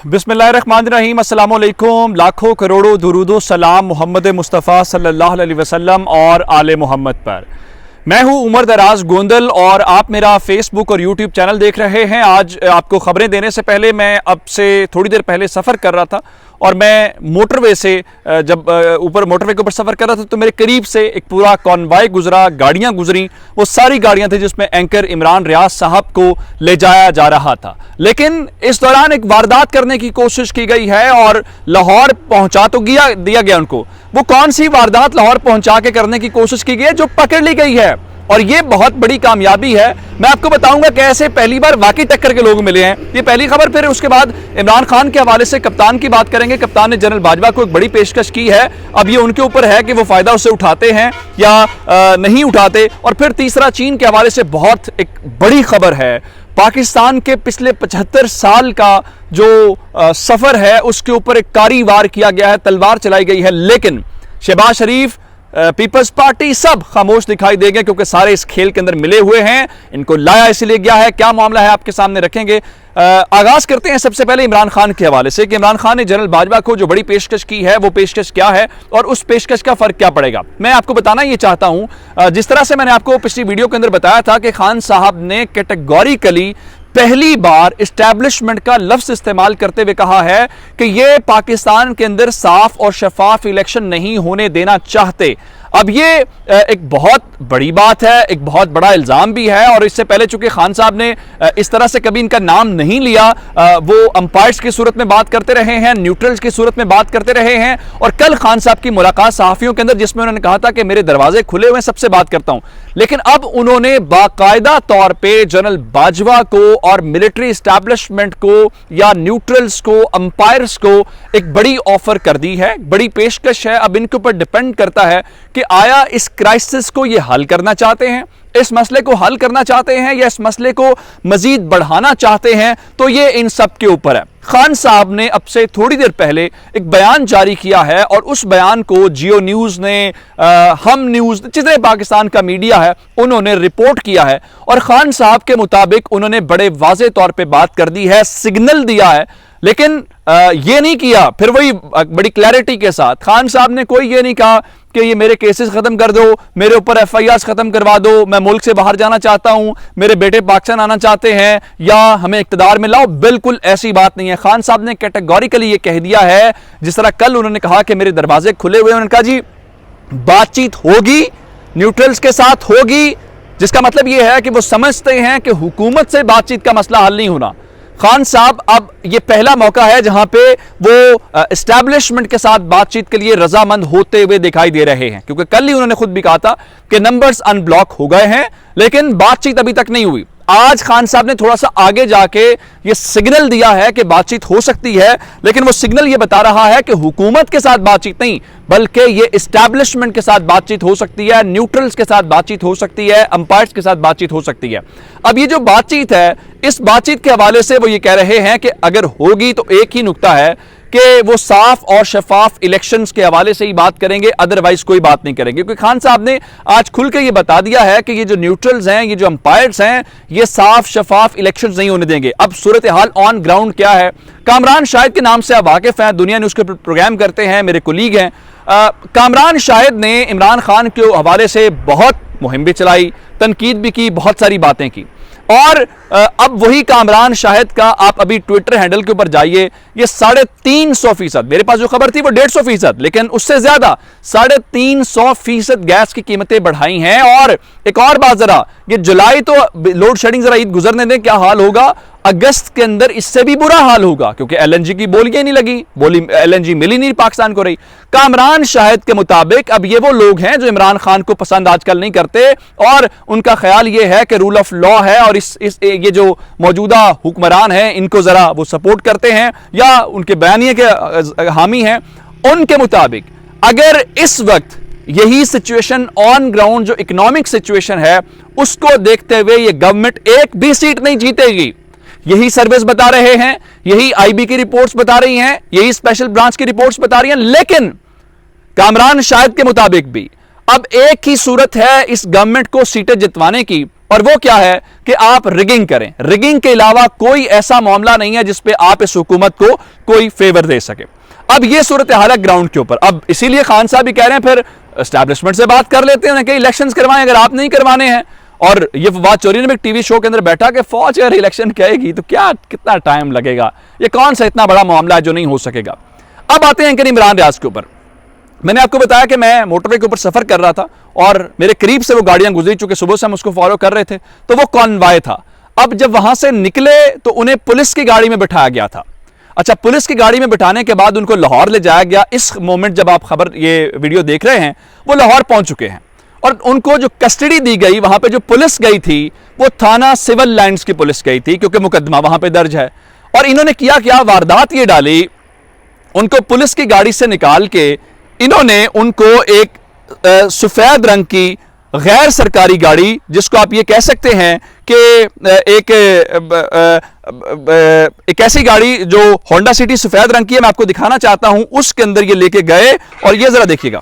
बिस्मिल्लाहिर्रहमानिर्रहीम, अस्सलामु अलैकुम। लाखों करोड़ों दुरूदो सलाम मोहम्मद मुस्तफ़ा सल्लल्लाहु अलैहि वसल्लम और आले मोहम्मद पर। मैं हूं उमर दराज गोंदल और आप मेरा फेसबुक और यूट्यूब चैनल देख रहे हैं। आज आपको खबरें देने से पहले मैं अब से थोड़ी देर पहले सफ़र कर रहा था और मैं मोटरवे से जब ऊपर मोटरवे के ऊपर सफ़र कर रहा था तो मेरे करीब से एक पूरा कॉन्वाय गुजरा, गाड़ियां गुजरी। वो सारी गाड़ियां थी जिसमें एंकर इमरान रियाज साहब को ले जाया जा रहा था। लेकिन इस दौरान एक वारदात करने की कोशिश की गई है और लाहौर पहुंचा तो दिया गया उनको। वो कौन सी वारदात लाहौर पहुंचा के करने की कोशिश की गई है जो पकड़ ली गई है, और ये बहुत बड़ी कामयाबी है। मैं आपको बताऊंगा कैसे पहली बार वाकई टक्कर के लोग मिले हैं। ये पहली खबर। फिर उसके बाद इमरान खान के हवाले से कप्तान की बात करेंगे। कप्तान ने जनरल बाजवा को एक बड़ी पेशकश की है, अब ये उनके ऊपर है कि वो फायदा उससे उठाते हैं या नहीं उठाते। और फिर तीसरा, चीन के हवाले से बहुत एक बड़ी खबर है। पाकिस्तान के पिछले 75 साल का जो सफर है उसके ऊपर एक कारी वार किया गया है, तलवार चलाई गई है। लेकिन शहबाज शरीफ, पीपल्स पार्टी सब खामोश दिखाई देंगे क्योंकि सारे इस खेल के अंदर मिले हुए हैं। इनको लाया इसलिए गया है, क्या मामला है आपके सामने रखेंगे। आगाज करते हैं सबसे पहले इमरान खान के हवाले से कि इमरान खान ने जनरल बाजवा को जो बड़ी पेशकश की है वो पेशकश क्या है और उस पेशकश का फर्क क्या पड़ेगा। मैं आपको बताना ये चाहता हूं, जिस तरह से मैंने आपको पिछली वीडियो के अंदर बताया था कि खान साहब ने कैटेगोरिकली पहली बार एस्टैब्लिशमेंट का लफ्ज इस्तेमाल करते हुए कहा है कि यह पाकिस्तान के अंदर साफ और शफाफ इलेक्शन नहीं होने देना चाहते। अब ये एक बहुत बड़ी बात है, एक बहुत बड़ा इल्जाम भी है। और इससे पहले चूंकि खान साहब ने इस तरह से कभी इनका नाम नहीं लिया, वो अंपायर्स की सूरत में बात करते रहे हैं, न्यूट्रल्स की सूरत में बात करते रहे हैं। और कल खान साहब की मुलाकात सहाफियों के अंदर जिसमें उन्होंने कहा था कि मेरे दरवाजे खुले हुए हैं, सबसे बात करता हूं। लेकिन अब उन्होंने बाकायदा तौर पर जनरल बाजवा को और मिलिट्री एस्टैब्लिशमेंट को या न्यूट्रल्स को, अंपायर्स को एक बड़ी ऑफर कर दी है, बड़ी पेशकश है। अब इनके ऊपर डिपेंड करता है कि आया इस क्राइसिस को ये हल करना चाहते हैं, इस मसले को हल करना चाहते हैं या इस मसले को मजीद बढ़ाना चाहते हैं, तो ये इन सब के ऊपर है। खान साहब ने अब से थोड़ी देर पहले एक बयान जारी किया है और उस बयान को जियो न्यूज ने, हम न्यूज, जितने पाकिस्तान का मीडिया है उन्होंने रिपोर्ट किया है। और खान साहब के मुताबिक उन्होंने बड़े वाज़े तौर पे बात कर दी है, सिग्नल दिया है। लेकिन ये नहीं किया, फिर वही बड़ी क्लैरिटी के साथ खान साहब ने कोई ये नहीं कहा कि ये मेरे केसेस खत्म कर दो, मेरे ऊपर FIR खत्म करवा दो, मैं मुल्क से बाहर जाना चाहता हूं, मेरे बेटे पाकिस्तान आना चाहते हैं या हमें इक्तदार में लाओ। बिल्कुल ऐसी बात नहीं है। खान साहब ने कैटेगोरिकली ये कह दिया है, जिस तरह कल उन्होंने कहा कि मेरे दरवाजे खुले हुए। उन्होंने कहा जी बातचीत होगी, न्यूट्रल्स के साथ होगी, जिसका मतलब यह है कि वो समझते हैं कि हुकूमत से बातचीत का मसला हल नहीं होना। खान साहब अब ये पहला मौका है जहां पे वो एस्टैब्लिशमेंट के साथ बातचीत के लिए रजामंद होते हुए दिखाई दे रहे हैं, क्योंकि कल ही उन्होंने खुद भी कहा था कि नंबर्स अनब्लॉक हो गए हैं लेकिन बातचीत अभी तक नहीं हुई। आज खान साहब ने थोड़ा सा आगे जाके ये सिग्नल दिया है कि बातचीत हो सकती है, लेकिन वो सिग्नल ये बता रहा है कि हुकूमत के साथ बातचीत नहीं बल्कि ये एस्टैब्लिशमेंट के साथ बातचीत हो सकती है, न्यूट्रल्स के साथ बातचीत हो सकती है, अंपायर्स के साथ बातचीत हो सकती है। अब ये जो बातचीत है, इस बातचीत के हवाले से वो ये कह रहे हैं कि अगर होगी तो एक ही नुक्ता है कि वो साफ और शफाफ इलेक्शंस के हवाले से ही बात करेंगे, अदरवाइज कोई बात नहीं करेंगे। क्योंकि खान साहब ने आज खुल के ये बता दिया है कि ये जो न्यूट्रल्स हैं, ये जो अंपायर्स हैं, ये साफ शफाफ इलेक्शंस नहीं होने देंगे। अब सूरत हाल ऑन ग्राउंड क्या है, कामरान शाहिद के नाम से आप वाकिफ हैं, दुनिया न्यूज़ के प्रोग्राम करते हैं, मेरे कोलीग हैं। कामरान शाहिद ने इमरान खान के हवाले से बहुत मुहिम भी चलाई, तनकीद भी की, बहुत सारी बातें की। और अब वही कामरान शाहिद का आप अभी ट्विटर हैंडल के ऊपर जाइए, ये 350%, मेरे पास जो खबर थी वो 150%, लेकिन उससे ज्यादा 350% गैस की कीमतें बढ़ाई हैं। और एक और बात, जरा ये जुलाई तो लोड शेडिंग जरा ईद गुजरने दें, क्या हाल होगा अगस्त के अंदर इससे भी बुरा हाल होगा, क्योंकि LNG की बोलियां नहीं लगी, LNG मिली नहीं पाकिस्तान को रही। कामरान शाहिद के मुताबिक अब ये वो लोग हैं जो इमरान खान को पसंद आजकल नहीं करते और उनका ख्याल ये है कि रूल ऑफ लॉ है और ये जो मौजूदा हुक्मरान हैं इनको जरा वो सपोर्ट करते हैं या उनके बयानिए के हामी हैं। उनके मुताबिक अगर इस वक्त यही सिचुएशन ऑन ग्राउंड, जो इकोनॉमिक सिचुएशन है, उसको देखते हुए ये गवर्नमेंट एक भी सीट नहीं जीतेगी। यही सर्विस बता रहे हैं, यही IB की रिपोर्ट्स बता रही हैं, यही स्पेशल ब्रांच की रिपोर्ट्स बता रही हैं। लेकिन कामरान शाहिद के मुताबिक भी अब एक ही सूरत है इस गवर्नमेंट को सीटें जितवाने की, और वो क्या है कि आप रिगिंग करें। रिगिंग के अलावा कोई ऐसा मामला नहीं है जिसपे आप इस हुकूमत को कोई फेवर दे सके। अब ये सूरत हाल है ग्राउंड के ऊपर। अब इसीलिए खान साहब भी कह रहे हैं फिर एस्टैब्लिशमेंट से बात कर लेते हैं कि इलेक्शंस करवाएं अगर आप नहीं करवाने हैं। और ये बात चोरी ने भी टीवी शो के अंदर बैठा कि फौज अगर इलेक्शन कहेगी तो क्या कितना टाइम लगेगा, ये कौन सा इतना बड़ा मामला है जो नहीं हो सकेगा। अब आते हैं एंकर इमरान रियाज के ऊपर। मैंने आपको बताया कि मैं मोटरवे के ऊपर सफर कर रहा था और मेरे करीब से वो गाड़ियां गुजरी, चूंकि सुबह से हम उसको फॉलो कर रहे थे, तो वो कॉन्वॉय था। अब जब वहां से निकले तो उन्हें पुलिस की गाड़ी में बिठाया गया था। अच्छा, पुलिस की गाड़ी में बिठाने के बाद उनको लाहौर ले जाया गया। इस मोमेंट जब आप खबर ये वीडियो देख रहे हैं वो लाहौर पहुंच चुके हैं और उनको जो कस्टडी दी गई, वहां पे जो पुलिस गई थी वो थाना सिविल लाइंस की पुलिस गई थी, क्योंकि मुकदमा वहां पे दर्ज है। और इन्होंने किया क्या, वारदात ये डाली, उनको पुलिस की गाड़ी से निकाल के इन्होंने उनको एक सफेद रंग की गैर सरकारी गाड़ी, जिसको आप ये कह सकते हैं कि एक ऐसी गाड़ी जो होंडा सिटी सफेद रंग की है, मैं आपको दिखाना चाहता हूं, उसके अंदर ये लेके गए। और ये जरा देखिएगा,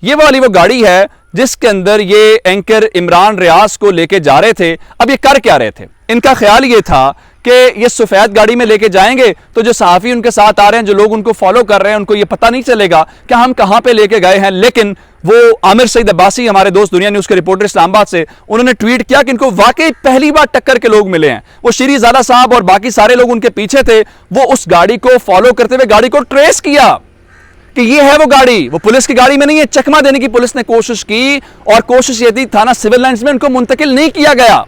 ये वाली वो गाड़ी है जिसके अंदर ये एंकर इमरान रियाज को लेके जा रहे थे। अब ये कर क्या रहे थे, इनका ख्याल ये था कि ये सफेद गाड़ी में लेके जाएंगे तो जो सहाफी उनके साथ आ रहे हैं, जो लोग उनको फॉलो कर रहे हैं, उनको ये पता नहीं चलेगा कि हम कहां पे लेके गए हैं। लेकिन वो आमिर सईद अब्बासी, हमारे दोस्त दुनिया न्यूज के रिपोर्टर इस्लामाबाद से, उन्होंने ट्वीट किया कि इनको वाकई पहली बार टक्कर के लोग मिले हैं। वो श्री ज़ाला साहब और बाकी सारे लोग उनके पीछे थे, वो उस गाड़ी को फॉलो करते हुए गाड़ी को ट्रेस किया कि ये है वो गाड़ी, वो पुलिस की गाड़ी में नहीं है। चकमा देने की पुलिस ने कोशिश की और कोशिश ये थी, थाना सिविल लाइंस में उनको मुंतकिल नहीं किया गया,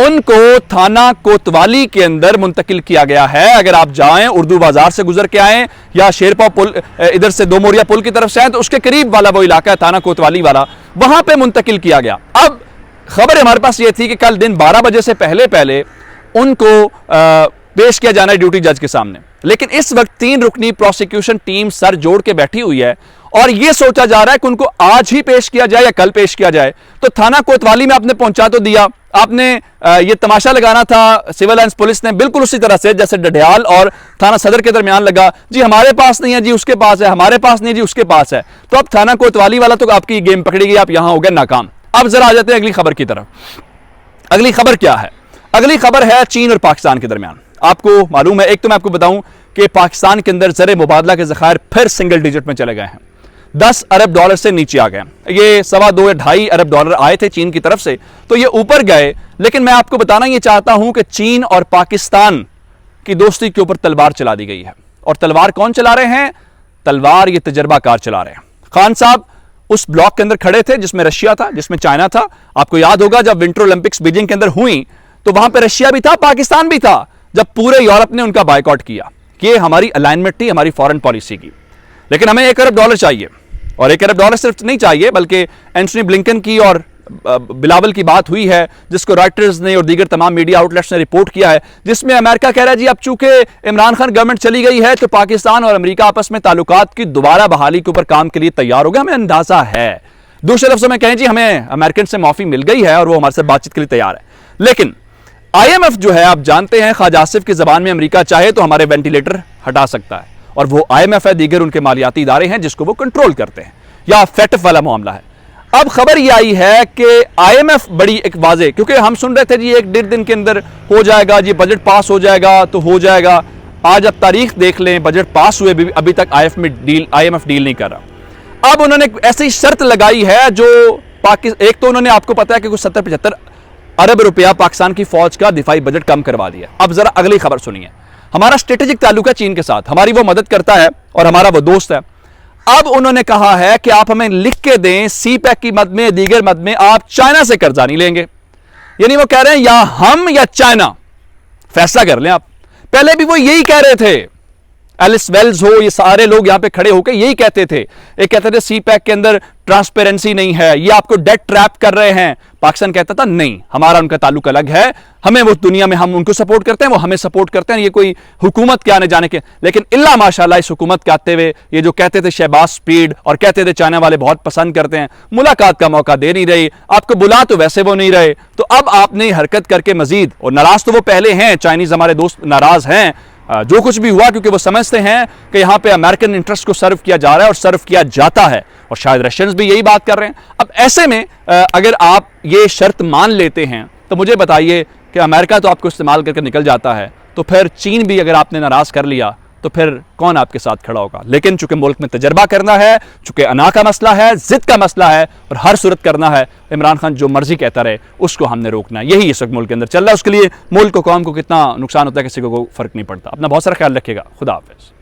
उनको थाना कोतवाली के अंदर मुंतकिल किया गया है। अगर आप जाएं, उर्दू बाजार से गुजर के आएं या शेरपा पुल, इधर से दो मोरिया पुल की तरफ से आए, तो उसके करीब वाला वो इलाका है थाना कोतवाली वाला, वहां पे मुंतकिल किया गया। अब खबर हमारे पास ये थी कि कल दिन 12 बजे से पहले पहले उनको पेश किया जाना है ड्यूटी जज के सामने। लेकिन इस वक्त 3 रुकनी प्रोसिक्यूशन टीम सर जोड़ के बैठी हुई है और यह सोचा जा रहा है कि उनको आज ही पेश किया जाए या कल पेश किया जाए। तो थाना कोतवाली में आपने पहुंचा तो दिया, आपने ये तमाशा लगाना था सिविल लाइंस पुलिस ने, बिल्कुल उसी तरह से जैसे डडियाल और थाना सदर के दरमियान लगा, जी हमारे पास नहीं है, जी उसके पास है, हमारे पास नहीं, जी उसके पास है। तो अब थाना कोतवाली वाला तो आपकी गेम पकड़ी गई, आप यहां हो गए नाकाम। अब जरा आ जाते हैं अगली खबर की तरफ। अगली खबर क्या है, अगली खबर है चीन और पाकिस्तान के दरमियान। आपको मालूम है, एक तो मैं आपको बताऊं कि पाकिस्तान के अंदर ज़र मुबादला के ज़खायर फिर सिंगल डिजिट में चले गए हैं, 10 अरब डॉलर से नीचे आ गए। ये 2.25 या 2.5 अरब डॉलर आए थे चीन की तरफ से, तो ये ऊपर गए। लेकिन मैं आपको बताना ये चाहता हूं कि चीन और पाकिस्तान की दोस्ती के ऊपर तलवार चला दी गई है। और तलवार कौन चला रहे हैं, तलवार ये तजर्बाकार चला रहे हैं। खान साहब उस ब्लॉक के अंदर खड़े थे जिसमें रशिया था, जिसमें चाइना था। आपको याद होगा जब विंटर ओलंपिक्स बीजिंग के अंदर हुई तो वहां पर रशिया भी था, पाकिस्तान भी था, जब पूरे यूरोप ने उनका बायकॉट किया। ये हमारी अलाइनमेंट थी हमारी फॉरेन पॉलिसी की। लेकिन हमें 1 अरब डॉलर चाहिए, और 1 अरब डॉलर सिर्फ नहीं चाहिए बल्कि एंटनी ब्लिंकन की और बिलावल की बात हुई है, जिसको रॉयटर्स ने और दीगर तमाम मीडिया आउटलेट्स ने रिपोर्ट किया है, जिसमें अमेरिका कह रहा है जी अब चूंकि इमरान खान गवर्नमेंट चली गई है तो पाकिस्तान और अमेरिका आपस में ताल्लुकात की दोबारा बहाली के ऊपर काम के लिए तैयार हो गया। हमें अंदाजा है, दूसरे लफ्ज़ों में कहें जी हमें अमेरिकन से माफी मिल गई है और वो हमारे साथ बातचीत के लिए तैयार है। लेकिन IMF जो है, आप जानते हैं ख्वाजा आसिफ की जबान में अमेरिका चाहे तो हमारे वेंटिलेटर हटा सकता है, और वो IMF है, दीगर उनके मालियाती इदारे हैं जिसको वो कंट्रोल करते हैं, या फेटफ वाला मामला है। अब खबर ये आई है कि IMF बड़ी एक वाजे, क्योंकि हम सुन रहे थे जी 1-1.5 दिन के अंदर हो जाएगा जी, बजट पास हो जाएगा तो हो जाएगा। आज आप तारीख देख लें, बजट पास हुए भी अभी तक IMF डील नहीं कर रहा। अब उन्होंने ऐसी शर्त लगाई है जो एक तो उन्होंने, आपको पता है कि कुछ 70-75 अरब रुपया पाकिस्तान की फौज का दिफाई बजट कम करवा दिया। अब जरा अगली खबर सुनिए। हमारा स्ट्रेटेजिक ताल्लुक है चीन के साथ, हमारी वो मदद करता है और हमारा वो दोस्त है। अब उन्होंने कहा है कि आप हमें लिख के दें CPEC की मद में, दीगर मद में आप चाइना से कर्जा नहीं लेंगे। यानी वो कह रहे हैं या हम या चाइना, फैसला कर लें आप। पहले भी वो यही कह रहे थे, एलिस वेल्स हो, ये सारे लोग यहां पे खड़े होकर यही कहते थे। एक कहते थे CPEC के अंदर ट्रांसपेरेंसी नहीं है, ये आपको डेट ट्रैप कर रहे हैं। पाकिस्तान कहता था नहीं, हमारा उनका ताल्लुक अलग है, हमें वो दुनिया में हम उनको सपोर्ट करते हैं, वो हमें सपोर्ट करते हैं, ये कोई हुकूमत के आने जाने के। लेकिन इल्ला माशाल्लाह इस हुकूमत के आते हुए ये जो कहते थे शहबाज स्पीड और कहते थे चाइना वाले बहुत पसंद करते हैं, मुलाकात का मौका दे नहीं रही, आपको बुला तो वैसे वो नहीं रहे। तो अब आपने हरकत करके मजीद, और नाराज तो वो पहले हैं, चाइनीज हमारे दोस्त नाराज हैं जो कुछ भी हुआ, क्योंकि वो समझते हैं कि यहां पे अमेरिकन इंटरेस्ट को सर्व किया जा रहा है और सर्व किया जाता है। और शायद रशियंस भी यही बात कर रहे हैं। अब ऐसे में अगर आप ये शर्त मान लेते हैं तो मुझे बताइए कि अमेरिका तो आपको इस्तेमाल करके निकल जाता है, तो फिर चीन भी अगर आपने नाराज़ कर लिया तो फिर कौन आपके साथ खड़ा होगा। लेकिन चूंकि मुल्क में तजर्बा करना है, चूंकि अना का मसला है, जिद का मसला है और हर सूरत करना है, इमरान खान जो मर्जी कहता रहे उसको हमने रोकना है। यही इस वक्त मुल्क के अंदर चल रहा है। उसके लिए मुल्क को, कौम को कितना नुकसान होता है किसी को फर्क नहीं पड़ता। अपना बहुत सारा ख्याल रखिएगा। खुदा हाफिज़।